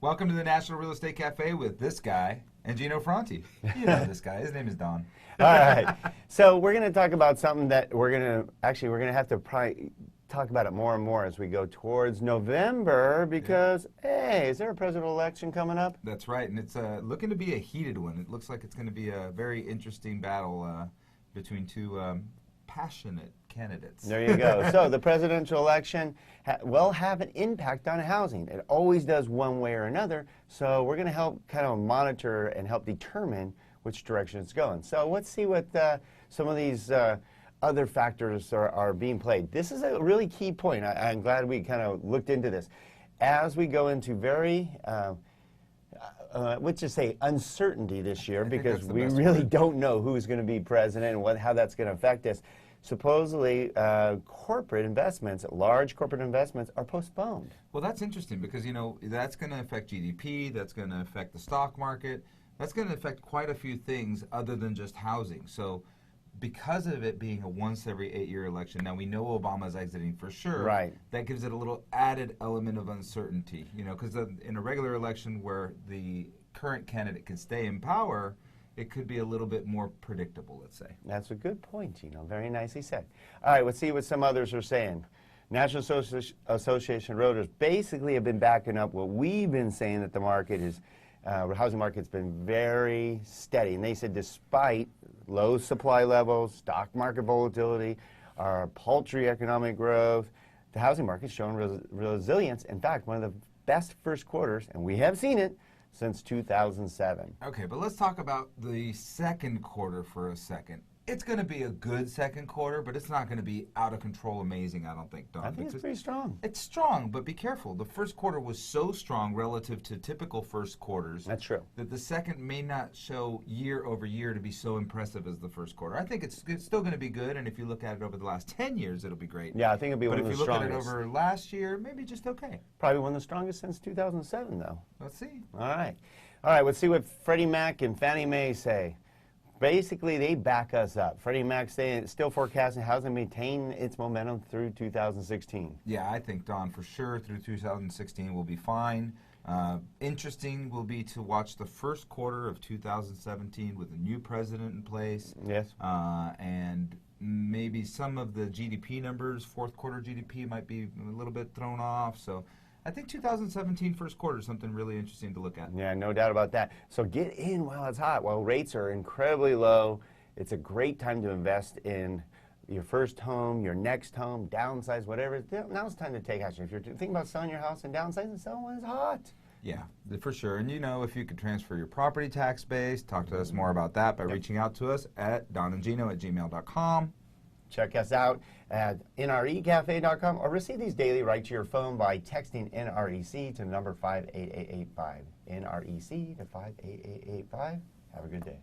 Welcome to the National Real Estate Cafe with this guy and Gino Franti. You know this guy. His name is Don. All right. So we're going to talk about something that we're going to have to probably talk about it more and more as we go towards November because, hey, is there a presidential election coming up? That's right, and it's looking to be a heated one. It looks like it's going to be a very interesting battle between two passionate candidates. There you go. So the presidential election will have an impact on housing. It always does one way or another. So we're going to help kind of monitor and help determine which direction it's going. So let's see what some of these other factors are being played. This is a really key point. I'm glad we kind of looked into this. As we go into very let's just say uncertainty this year, because we really don't know who's going to be president and how that's going to affect us. Supposedly, corporate investments, large corporate investments, are postponed. Well, that's interesting because, you know, that's going to affect GDP, that's going to affect the stock market, that's going to affect quite a few things other than just housing. So because of it being a once every 8-year election, now we know Obama's exiting for sure. Right. That gives it a little added element of uncertainty, you know, because in a regular election where the current candidate can stay in power, it could be a little bit more predictable, let's say. That's a good point, Gino. Very nicely said. All right, let's see what some others are saying. National Association of Realtors basically have been backing up what we've been saying, that the market is, the housing market's been very steady. And they said despite low supply levels, stock market volatility, our paltry economic growth, the housing market's showing resilience. In fact, one of the best first quarters, and we have seen it, since 2007. Okay, but let's talk about the second quarter for a second. It's going to be a good second quarter, but it's not going to be out of control amazing, I don't think, Don. I think it's pretty strong. It's strong, but be careful. The first quarter was so strong relative to typical first quarters. That's true. That the second may not show year over year to be so impressive as the first quarter. I think it's still going to be good, and if you look at it over the last 10 years, it'll be great. Yeah, I think it'll be one of the strongest. But if you look at it over last year, maybe just okay. Probably one of the strongest since 2007, though. Let's see. All right. All right, let's see what Freddie Mac and Fannie Mae say. Basically, they back us up. Freddie Mac saying still forecasting housing maintain its momentum through 2016. Yeah, I think, Don, for sure through 2016 will be fine. Interesting will be to watch the first quarter of 2017 with a new president in place. Yes. And maybe some of the GDP numbers, fourth quarter GDP might be a little bit thrown off. So I think 2017 first quarter is something really interesting to look at. Yeah, no doubt about that. So get in while it's hot. While rates are incredibly low, it's a great time to invest in your first home, your next home, downsize, whatever. Now's the time to take action. If you're thinking about selling your house and downsizing, sell when it's hot. Yeah, for sure. And you know, if you could transfer your property tax base, talk to us more about that by reaching out to us at don&gino@gmail.com. Check us out at nrecafe.com or receive these daily right to your phone by texting NREC to the number 58885. NREC to 58885. Have a good day.